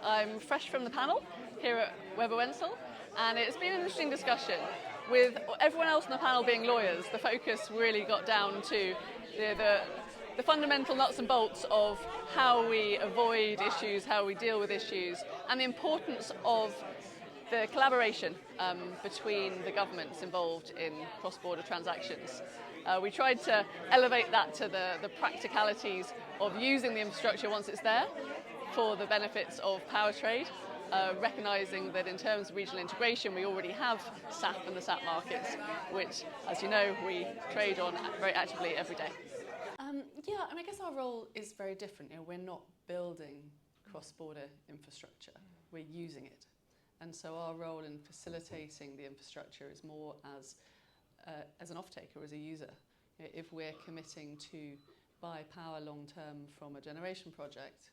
I'm fresh from the panel here at Webber Wentzel, and it's been an interesting discussion. With everyone else on the panel being lawyers, the focus really got down to the fundamental nuts and bolts of how we avoid issues, how we deal with issues, and the importance of the collaboration between the governments involved in cross-border transactions. We tried to elevate that to the practicalities of using the infrastructure once it's there for the benefits of power trade, recognising that in terms of regional integration we already have SAP and the SAP markets, which, as you know, we trade on very actively every day. Yeah, and I guess our role is very different. You know, we're not building cross-border infrastructure, we're using it. And so our role in facilitating the infrastructure is more as an off-taker, as a user. You know, if we're committing to buy power long-term from a generation project,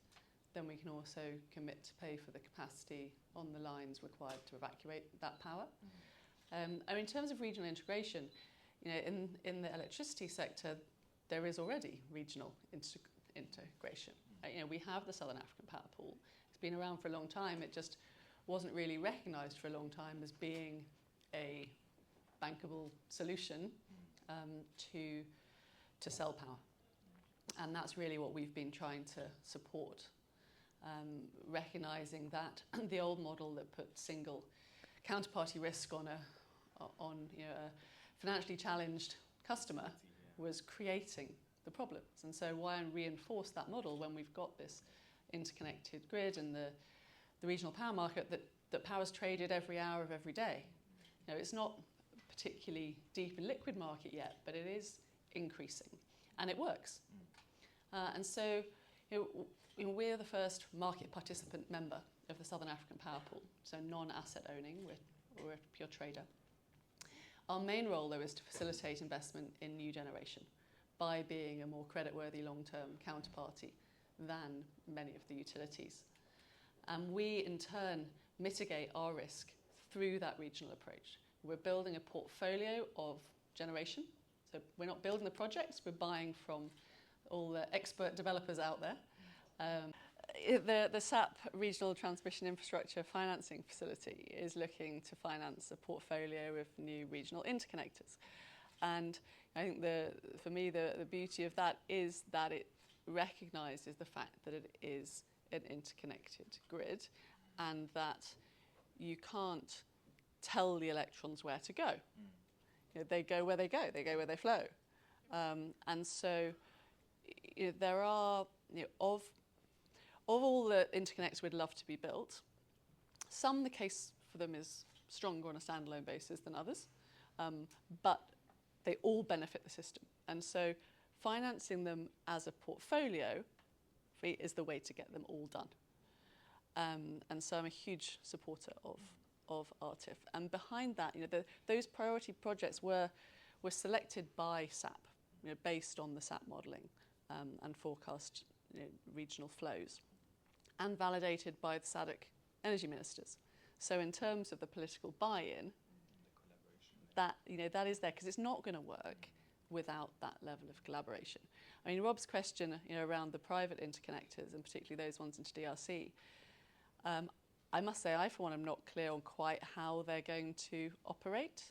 then we can also commit to pay for the capacity on the lines required to evacuate that power. And in terms of regional integration, you know, in the electricity sector, there is already regional integration. You know, we have the Southern African Power Pool. It's been around for a long time. It just wasn't really recognised for a long time as being a bankable solution to sell power. And that's really what we've been trying to support, recognising that the old model that put single counterparty risk on a financially challenged customer was creating the problems. And so why reinforce that model when we've got this interconnected grid and the regional power market that power's traded every hour of every day? You know, it's not a particularly deep and liquid market yet, but it is increasing and it works. And so you know, we're the first market participant member of the Southern African Power Pool, so non-asset owning, we're a pure trader. Our main role, though, is to facilitate investment in new generation by being a more creditworthy long-term counterparty than many of the utilities. And we, in turn, mitigate our risk through that regional approach. We're building a portfolio of generation. So we're not building the projects, we're buying from all the expert developers out there. The SAP Regional Transmission Infrastructure Financing Facility is looking to finance a portfolio of new regional interconnectors. And I think for me the beauty of that is that it recognises the fact that it is an interconnected grid and that you can't tell the electrons where to go. You know, they go where they go where they flow. And so you know, there are, you know, of all the interconnectors we'd love to be built, some the case for them is stronger on a standalone basis than others, but they all benefit the system. And so financing them as a portfolio is the way to get them all done. And so I'm a huge supporter of RTIF. And behind that, you know, those priority projects were selected by SAP, you know, based on the SAP modelling and forecast, you know, regional flows, and validated by the SADC energy ministers. So in terms of the political buy-in, that, you know, that is there because it's not going to work without that level of collaboration. I mean, Rob's question, you know, around the private interconnectors and particularly those ones into DRC, I must say I, for one, am not clear on quite how they're going to operate.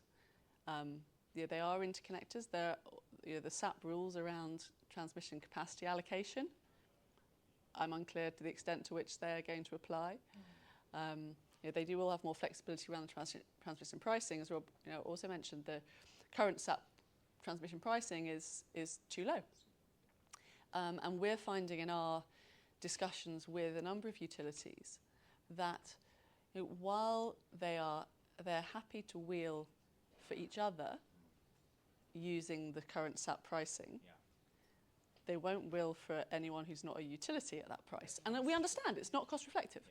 Yeah, they are interconnectors. They're, you know, the SAP rules around transmission capacity allocation, I'm unclear to the extent to which they're going to apply. You know, they do all have more flexibility around the transmission pricing. As Rob, you know, also mentioned, the current SAP transmission pricing is too low. And we're finding in our discussions with a number of utilities that, you know, while they're happy to wheel for each other using the current SAP pricing, they won't wheel for anyone who's not a utility at that price. And we understand it's not cost reflective,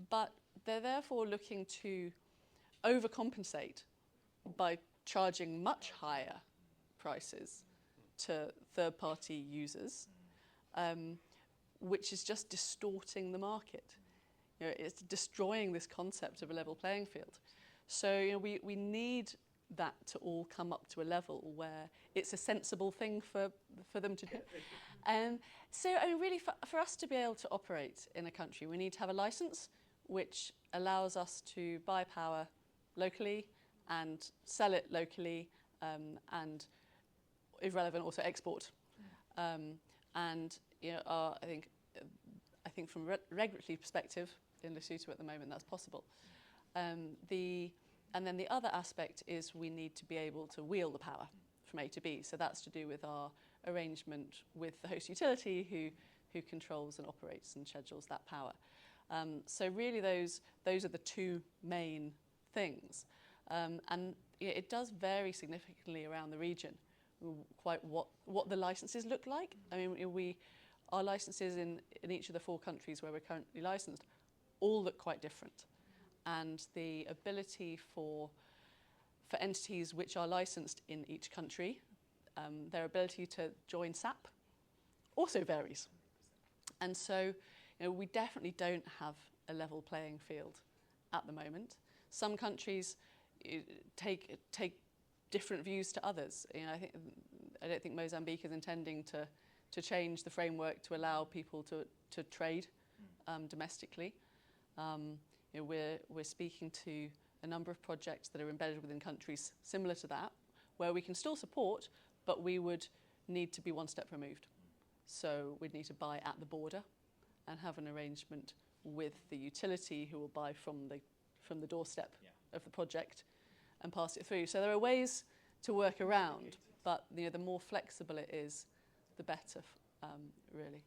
but they're therefore looking to overcompensate by charging much higher prices to third-party users, which is just distorting the market. You know, it's destroying this concept of a level playing field. So, you know, we need that to all come up to a level where it's a sensible thing for them to do. So I mean, really for us to be able to operate in a country, we need to have a license which allows us to buy power locally and sell it locally, and if relevant also export. And you know, I think from a regulatory perspective in Lesotho at the moment that's possible. And then the other aspect is we need to be able to wheel the power from A to B. So that's to do with our arrangement with the host utility who controls and operates and schedules that power. So really those are the two main things. And it does vary significantly around the region, quite what the licenses look like. I mean, our licenses in each of the 4 countries where we're currently licensed all look quite different. And the ability for entities which are licensed in each country, their ability to join SAP also varies. And so you know, we definitely don't have a level playing field at the moment. Some countries take different views to others. You know, I don't think Mozambique is intending to change the framework to allow people to trade domestically. You know, we're speaking to a number of projects that are embedded within countries similar to that, where we can still support, but we would need to be one step removed. So we'd need to buy at the border and have an arrangement with the utility who will buy from the doorstep of the project and pass it through. So there are ways to work around, but you know, the more flexible it is, the better, really.